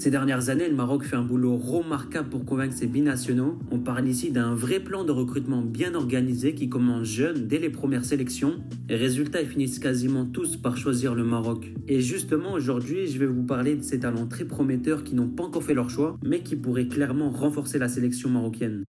Ces dernières années, le Maroc fait un boulot remarquable pour convaincre ses binationaux. On parle ici d'un vrai plan de recrutement bien organisé qui commence jeune dès les premières sélections. Et résultat, ils finissent quasiment tous par choisir le Maroc. Et justement, aujourd'hui, je vais vous parler de ces talents très prometteurs qui n'ont pas encore fait leur choix, mais qui pourraient clairement renforcer la sélection marocaine.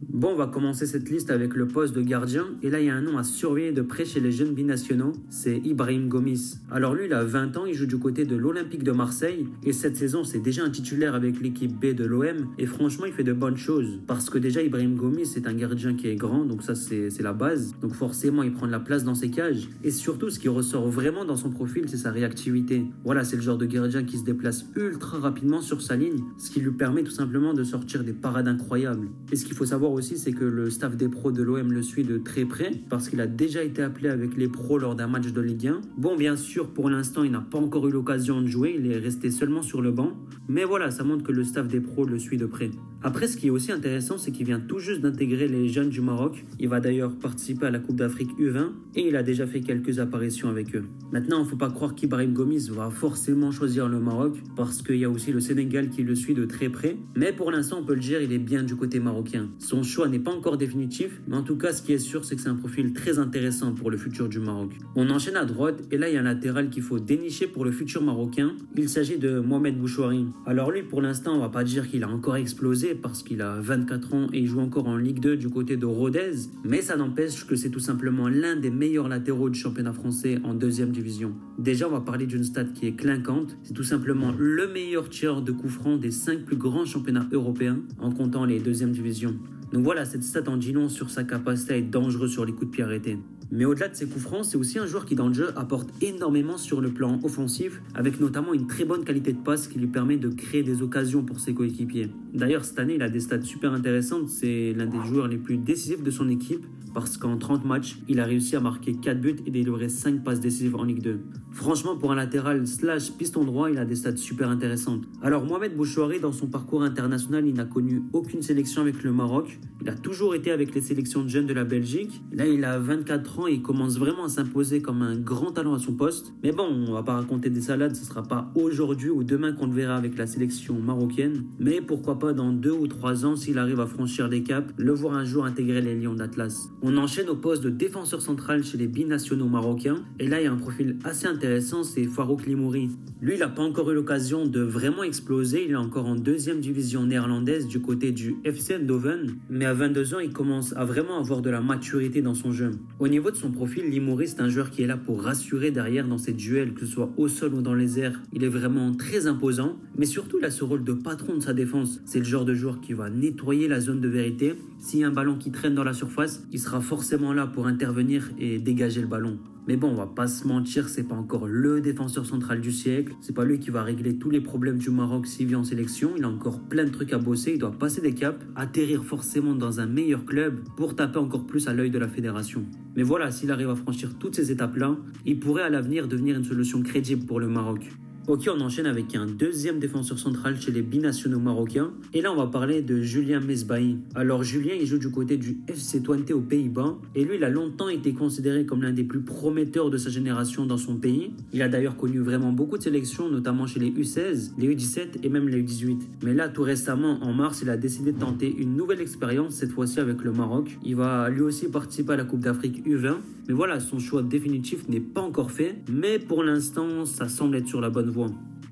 Bon, on va commencer cette liste avec le poste de gardien. Et là, il y a un nom à surveiller de près chez les jeunes binationaux. C'est Ibrahim Gomis. Alors lui, il a 20 ans, il joue du côté de l'Olympique de Marseille. Et cette saison, c'est déjà un titulaire avec l'équipe B de l'OM. Et franchement, il fait de bonnes choses. Parce que déjà, Ibrahim Gomis, c'est un gardien qui est grand. Donc ça, c'est la base. Donc forcément, il prend de la place dans ses cages. Et surtout, ce qui ressort vraiment dans son profil, c'est sa réactivité. Voilà, c'est le genre de gardien qui se déplace ultra rapidement sur sa ligne. Ce qui lui permet tout simplement de sortir des parades incroyables. Et ce qu'il faut savoir aussi, c'est que le staff des pros de l'OM le suit de très près parce qu'il a déjà été appelé avec les pros lors d'un match de Ligue 1. Bon, bien sûr, pour l'instant, il n'a pas encore eu l'occasion de jouer, il est resté seulement sur le banc. Mais voilà, ça montre que le staff des pros le suit de près. Après, ce qui est aussi intéressant, c'est qu'il vient tout juste d'intégrer les jeunes du Maroc. Il va d'ailleurs participer à la Coupe d'Afrique U20 et il a déjà fait quelques apparitions avec eux. Maintenant, il ne faut pas croire qu'Ibrahim Gomis va forcément choisir le Maroc parce qu'il y a aussi le Sénégal qui le suit de très près. Mais pour l'instant, on peut le dire, il est bien du côté marocain. Son choix n'est pas encore définitif, mais en tout cas, ce qui est sûr, c'est que c'est un profil très intéressant pour le futur du Maroc. On enchaîne à droite et là, il y a un latéral qu'il faut dénicher pour le futur marocain. Il s'agit de Mohamed Bouchouari. Alors lui, pour l'instant, on va pas dire qu'il a encore explosé parce qu'il a 24 ans et il joue encore en Ligue 2 du côté de Rodez, mais ça n'empêche que c'est tout simplement l'un des meilleurs latéraux du championnat français en deuxième division. Déjà, on va parler d'une stat qui est clinquante. C'est tout simplement le meilleur tireur de coups francs des 5 plus grands championnats européens en comptant les deuxièmes divisions. Donc voilà, cette stat en dit long sur sa capacité à être dangereux sur les coups de pied arrêtés. Mais au-delà de ses coups francs, c'est aussi un joueur qui dans le jeu apporte énormément sur le plan offensif, avec notamment une très bonne qualité de passe qui lui permet de créer des occasions pour ses coéquipiers. D'ailleurs, cette année, il a des stats super intéressantes, c'est l'un des joueurs les plus décisifs de son équipe, parce qu'en 30 matchs, il a réussi à marquer 4 buts et délivrer 5 passes décisives en Ligue 2. Franchement, pour un latéral / piston droit, il a des stats super intéressantes. Alors Mohamed Bouchouari, dans son parcours international, il n'a connu aucune sélection avec le Maroc. Il a toujours été avec les sélections de jeunes de la Belgique. Là, il a 24 ans et il commence vraiment à s'imposer comme un grand talent à son poste. Mais bon, on va pas raconter des salades, ce sera pas aujourd'hui ou demain qu'on le verra avec la sélection marocaine. Mais pourquoi pas dans 2 ou 3 ans, s'il arrive à franchir des caps, le voir un jour intégrer les Lions d'Atlas. On enchaîne au poste de défenseur central chez les binationaux marocains. Et là, il y a un profil assez intéressant, c'est Farouk Limouri. Lui, il n'a pas encore eu l'occasion de vraiment exploser. Il est encore en deuxième division néerlandaise du côté du FC Eindhoven. Mais à 22 ans, il commence à vraiment avoir de la maturité dans son jeu. Au niveau de son profil, Limouri, c'est un joueur qui est là pour rassurer derrière dans ses duels, que ce soit au sol ou dans les airs. Il est vraiment très imposant. Mais surtout, il a ce rôle de patron de sa défense. C'est le genre de joueur qui va nettoyer la zone de vérité. S'il y a un ballon qui traîne dans la surface, il sera forcément là pour intervenir et dégager le ballon. Mais bon, on va pas se mentir, c'est pas encore le défenseur central du siècle. C'est pas lui qui va régler tous les problèmes du Maroc s'il vient en sélection. Il a encore plein de trucs à bosser, il doit passer des caps, atterrir forcément dans un meilleur club pour taper encore plus à l'œil de la fédération. Mais voilà, s'il arrive à franchir toutes ces étapes-là, il pourrait à l'avenir devenir une solution crédible pour le Maroc. Ok, on enchaîne avec un deuxième défenseur central chez les binationaux marocains. Et là, on va parler de Julien Mesbahi. Alors, Julien, il joue du côté du FC Twente aux Pays-Bas. Et lui, il a longtemps été considéré comme l'un des plus prometteurs de sa génération dans son pays. Il a d'ailleurs connu vraiment beaucoup de sélections, notamment chez les U16, les U17 et même les U18. Mais là, tout récemment, en mars, il a décidé de tenter une nouvelle expérience, cette fois-ci avec le Maroc. Il va lui aussi participer à la Coupe d'Afrique U20. Mais voilà, son choix définitif n'est pas encore fait. Mais pour l'instant, ça semble être sur la bonne voie.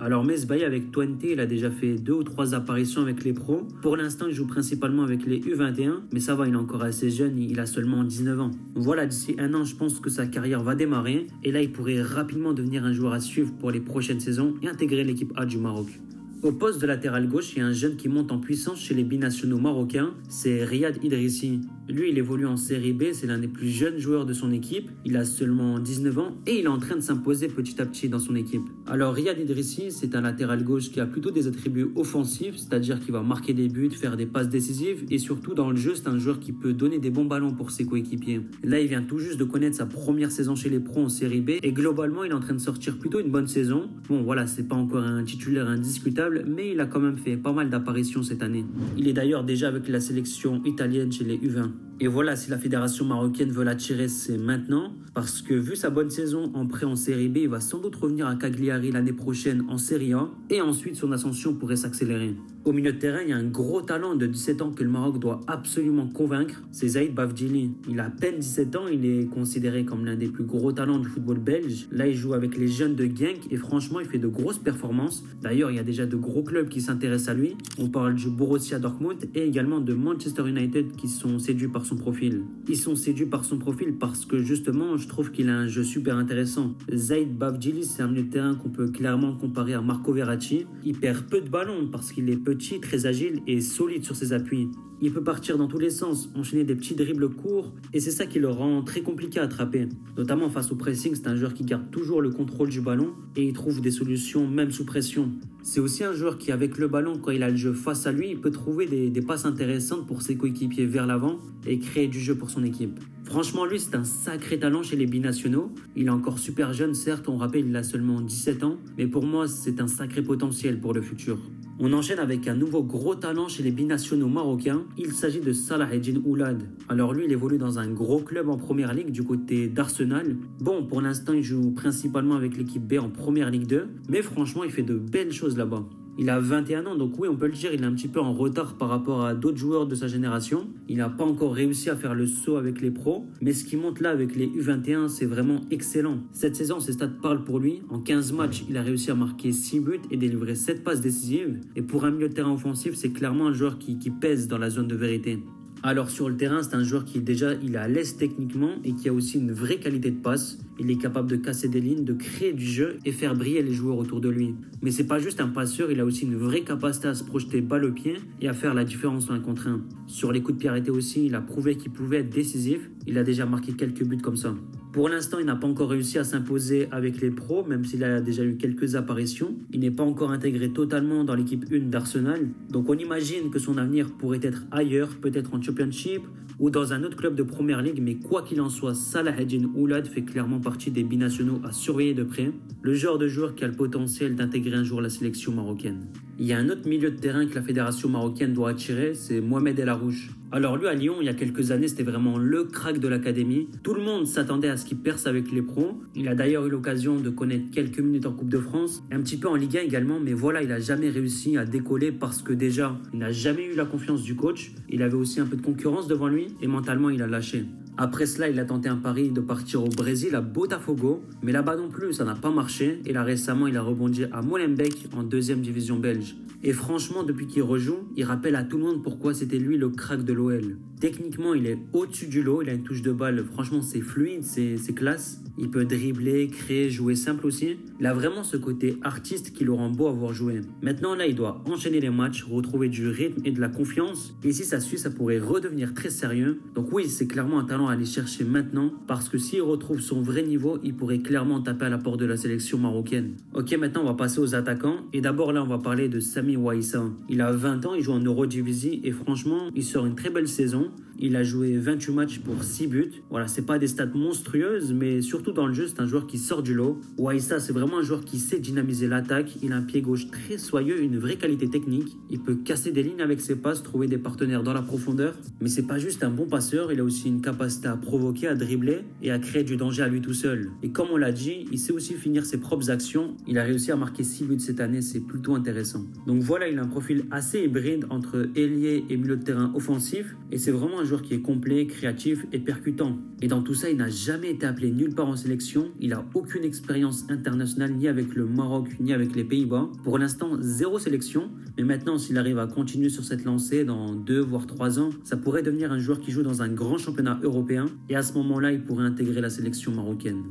Alors Mesbahi avec Twente, il a déjà fait 2 ou 3 apparitions avec les pros. Pour l'instant, il joue principalement avec les U21, mais ça va, il est encore assez jeune, il a seulement 19 ans. Voilà, d'ici 1 an, je pense que sa carrière va démarrer. Et là, il pourrait rapidement devenir un joueur à suivre pour les prochaines saisons et intégrer l'équipe A du Maroc. Au poste de latéral gauche, il y a un jeune qui monte en puissance chez les binationaux marocains, c'est Riyad Idrissi. Lui, il évolue en série B, c'est l'un des plus jeunes joueurs de son équipe. Il a seulement 19 ans et il est en train de s'imposer petit à petit dans son équipe. Alors Riyad Idrissi, c'est un latéral gauche qui a plutôt des attributs offensifs, c'est-à-dire qu'il va marquer des buts, faire des passes décisives et surtout dans le jeu, c'est un joueur qui peut donner des bons ballons pour ses coéquipiers. Là, il vient tout juste de connaître sa première saison chez les pros en série B et globalement, il est en train de sortir plutôt une bonne saison. Bon, voilà, c'est pas encore un titulaire indiscutable, mais il a quand même fait pas mal d'apparitions cette année. Il est d'ailleurs déjà avec la sélection italienne chez les U20. Et voilà, si la fédération marocaine veut l'attirer, c'est maintenant, parce que vu sa bonne saison en prêt en Série B, il va sans doute revenir à Cagliari l'année prochaine en Série A, et ensuite son ascension pourrait s'accélérer. Au milieu de terrain, il y a un gros talent de 17 ans que le Maroc doit absolument convaincre, c'est Zaïd Bafdjili. Il a à peine 17 ans, il est considéré comme l'un des plus gros talents du football belge. Là, il joue avec les jeunes de Genk et franchement, il fait de grosses performances. D'ailleurs, il y a déjà de gros clubs qui s'intéressent à lui. On parle du Borussia Dortmund et également de Manchester United qui sont séduits par son profil. Ils sont séduits par son profil parce que justement, je trouve qu'il a un jeu super intéressant. Zaïd Bafdjili, c'est un milieu de terrain qu'on peut clairement comparer à Marco Verratti. Il perd peu de ballons parce qu'il est petit, très agile et solide sur ses appuis. Il peut partir dans tous les sens, enchaîner des petits dribbles courts et c'est ça qui le rend très compliqué à attraper. Notamment face au pressing, c'est un joueur qui garde toujours le contrôle du ballon et il trouve des solutions même sous pression. C'est aussi un joueur qui, avec le ballon, quand il a le jeu face à lui, il peut trouver des passes intéressantes pour ses coéquipiers vers l'avant et créer du jeu pour son équipe. Franchement, lui, c'est un sacré talent chez les binationaux. Il est encore super jeune, certes, on rappelle, il a seulement 17 ans, mais pour moi, c'est un sacré potentiel pour le futur. On enchaîne avec un nouveau gros talent chez les binationaux marocains. Il s'agit de Salah Eddine Oulad. Alors lui, il évolue dans un gros club en première ligue du côté d'Arsenal. Bon, pour l'instant, il joue principalement avec l'équipe B en première ligue 2, mais franchement, il fait de belles choses là-bas. Il a 21 ans, donc oui, on peut le dire, il est un petit peu en retard par rapport à d'autres joueurs de sa génération. Il n'a pas encore réussi à faire le saut avec les pros, mais ce qu'il monte là avec les U21, c'est vraiment excellent. Cette saison, ses stats parlent pour lui. En 15 matchs, il a réussi à marquer 6 buts et délivrer 7 passes décisives. Et pour un milieu de terrain offensif, c'est clairement un joueur qui pèse dans la zone de vérité. Alors sur le terrain, c'est un joueur qui déjà il est à l'aise techniquement et qui a aussi une vraie qualité de passe. Il est capable de casser des lignes, de créer du jeu et faire briller les joueurs autour de lui. Mais c'est pas juste un passeur, il a aussi une vraie capacité à se projeter balle au pied et à faire la différence en un contre un. Sur les coups de pied arrêtés aussi, il a prouvé qu'il pouvait être décisif. Il a déjà marqué quelques buts comme ça. Pour l'instant, il n'a pas encore réussi à s'imposer avec les pros, même s'il a déjà eu quelques apparitions. Il n'est pas encore intégré totalement dans l'équipe 1 d'Arsenal. Donc on imagine que son avenir pourrait être ailleurs, peut-être en Championship ou dans un autre club de Première Ligue. Mais quoi qu'il en soit, Salah Eddine Oulad fait clairement partie des binationaux à surveiller de près. Le genre de joueur qui a le potentiel d'intégrer un jour la sélection marocaine. Il y a un autre milieu de terrain que la fédération marocaine doit attirer, c'est Mohamed El Arouche. Alors lui à Lyon, il y a quelques années, c'était vraiment le crack de l'académie. Tout le monde s'attendait à ce qu'il perce avec les pros. Il a d'ailleurs eu l'occasion de connaître quelques minutes en Coupe de France, un petit peu en Ligue 1 également, mais voilà, il n'a jamais réussi à décoller parce que déjà, il n'a jamais eu la confiance du coach. Il avait aussi un peu de concurrence devant lui et mentalement, il a lâché. Après cela, il a tenté un pari de partir au Brésil, à Botafogo, mais là-bas non plus, ça n'a pas marché. Et là récemment, il a rebondi à Molenbeek en 2e division belge. Et franchement, depuis qu'il rejoue, il rappelle à tout le monde pourquoi c'était lui le crack de l'OL. Techniquement, il est au-dessus du lot, il a une touche de balle, franchement c'est fluide, c'est classe. Il peut dribbler, créer, jouer simple aussi. Il a vraiment ce côté artiste qui le rend beau à voir jouer. Maintenant là, il doit enchaîner les matchs, retrouver du rythme et de la confiance. Et si ça suit, ça pourrait redevenir très sérieux. Donc oui, c'est clairement un talent à aller chercher maintenant, parce que s'il retrouve son vrai niveau, il pourrait clairement taper à la porte de la sélection marocaine. Ok, maintenant on va passer aux attaquants. Et d'abord là, on va parler de Sami Waïssa. Il a 20 ans, il joue en Eurodivisie et franchement, il sort une très belle saison. Il a joué 28 matchs pour 6 buts. Voilà, c'est pas des stats monstrueuses, mais surtout dans le jeu, c'est un joueur qui sort du lot. Waïssa, c'est vraiment un joueur qui sait dynamiser l'attaque. Il a un pied gauche très soyeux, une vraie qualité technique. Il peut casser des lignes avec ses passes, trouver des partenaires dans la profondeur. Mais c'est pas juste un bon passeur, il a aussi une capacité à provoquer, à dribbler et à créer du danger à lui tout seul. Et comme on l'a dit, il sait aussi finir ses propres actions. Il a réussi à marquer 6 buts cette année, c'est plutôt intéressant. Donc voilà, il a un profil assez hybride entre ailier et milieu de terrain offensif. Et c'est vraiment un joueur qui est complet, créatif et percutant. Et dans tout ça, il n'a jamais été appelé nulle part en sélection. Il n'a aucune expérience internationale, ni avec le Maroc, ni avec les Pays-Bas. Pour l'instant, 0 sélection. Mais maintenant, s'il arrive à continuer sur cette lancée dans 2 voire 3 ans, ça pourrait devenir un joueur qui joue dans un grand championnat européen. Et à ce moment-là, il pourrait intégrer la sélection marocaine.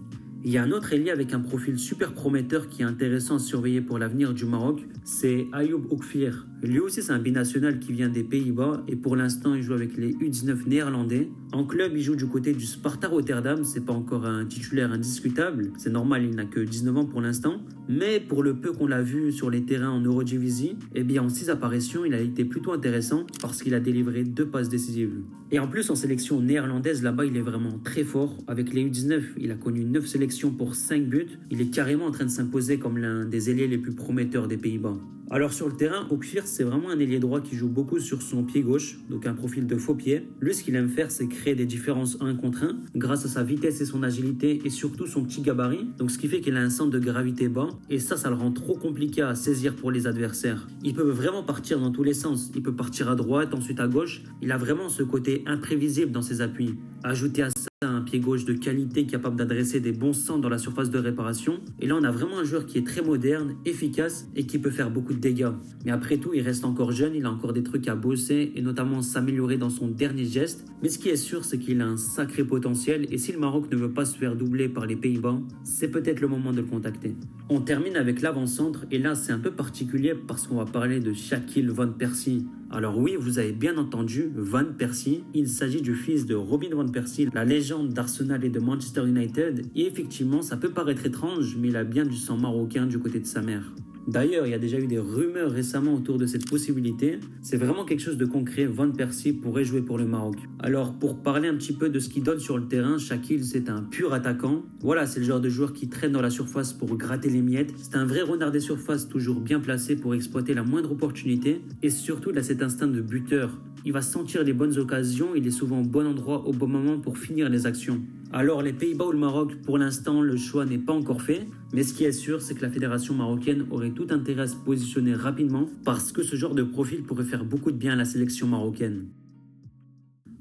Il y a un autre ailier avec un profil super prometteur qui est intéressant à surveiller pour l'avenir du Maroc, c'est Ayoub Oukfir. Lui aussi, c'est un binational qui vient des Pays-Bas et pour l'instant, il joue avec les U19 néerlandais. En club, il joue du côté du Sparta Rotterdam, c'est pas encore un titulaire indiscutable, c'est normal, il n'a que 19 ans pour l'instant. Mais pour le peu qu'on l'a vu sur les terrains en Eurodivisie, eh bien en 6 apparitions, il a été plutôt intéressant parce qu'il a délivré 2 passes décisives. Et en plus, en sélection néerlandaise, là-bas, il est vraiment très fort. Avec les U19, il a connu 9 sélections pour 5 buts. Il est carrément en train de s'imposer comme l'un des ailiers les plus prometteurs des Pays-Bas. Alors sur le terrain, Oukfir, c'est vraiment un ailier droit qui joue beaucoup sur son pied gauche, donc un profil de faux pied. Lui, ce qu'il aime faire, c'est créer des différences 1 contre 1 grâce à sa vitesse et son agilité et surtout son petit gabarit. Donc ce qui fait qu'il a un centre de gravité bas et ça le rend trop compliqué à saisir pour les adversaires. Il peut vraiment partir dans tous les sens. Il peut partir à droite, ensuite à gauche. Il a vraiment ce côté imprévisible dans ses appuis. Ajouter à ça un pied gauche de qualité capable d'adresser des bons centres dans la surface de réparation. Et là, on a vraiment un joueur qui est très moderne, efficace et qui peut faire beaucoup de dégâts. Mais après tout, il reste encore jeune, il a encore des trucs à bosser et notamment s'améliorer dans son dernier geste. Mais ce qui est sûr, c'est qu'il a un sacré potentiel et si le Maroc ne veut pas se faire doubler par les Pays-Bas, c'est peut-être le moment de le contacter. On termine avec l'avant-centre et là, c'est un peu particulier parce qu'on va parler de Shaquille Van Persie. Alors oui, vous avez bien entendu, Van Persie, il s'agit du fils de Robin Van Persie, la légende d'Arsenal et de Manchester United. Et effectivement, ça peut paraître étrange, mais il a bien du sang marocain du côté de sa mère. D'ailleurs, il y a déjà eu des rumeurs récemment autour de cette possibilité. C'est vraiment quelque chose de concret, Van Persie pourrait jouer pour le Maroc. Alors, pour parler un petit peu de ce qu'il donne sur le terrain, Shaquille, c'est un pur attaquant. Voilà, c'est le genre de joueur qui traîne dans la surface pour gratter les miettes. C'est un vrai renard des surfaces, toujours bien placé pour exploiter la moindre opportunité. Et surtout, il a cet instinct de buteur. Il va sentir les bonnes occasions, il est souvent au bon endroit au bon moment pour finir les actions. Alors les Pays-Bas ou le Maroc, pour l'instant, le choix n'est pas encore fait. Mais ce qui est sûr, c'est que la fédération marocaine aurait tout intérêt à se positionner rapidement parce que ce genre de profil pourrait faire beaucoup de bien à la sélection marocaine.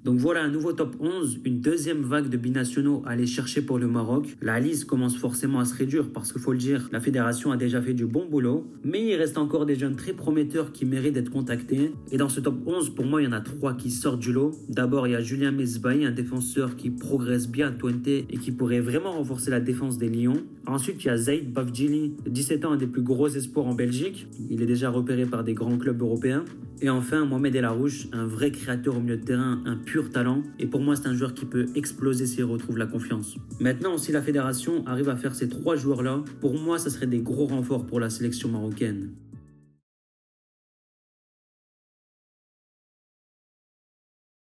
Donc voilà un nouveau top 11, une deuxième vague de binationaux à aller chercher pour le Maroc. La liste commence forcément à se réduire parce qu'il faut le dire, la fédération a déjà fait du bon boulot. Mais il reste encore des jeunes très prometteurs qui méritent d'être contactés. Et dans ce top 11, pour moi, il y en a 3 qui sortent du lot. D'abord, il y a Julien Mesbahi, un défenseur qui progresse bien à Twente et qui pourrait vraiment renforcer la défense des Lions. Ensuite, il y a Zaid Bafdjili, 17 ans, un des plus gros espoirs en Belgique. Il est déjà repéré par des grands clubs européens. Et enfin, Mohamed El Arouche, un vrai créateur au milieu de terrain, un pur talent. Et pour moi, c'est un joueur qui peut exploser s'il retrouve la confiance. Maintenant, si la fédération arrive à faire ces 3 joueurs-là, pour moi, ça serait des gros renforts pour la sélection marocaine.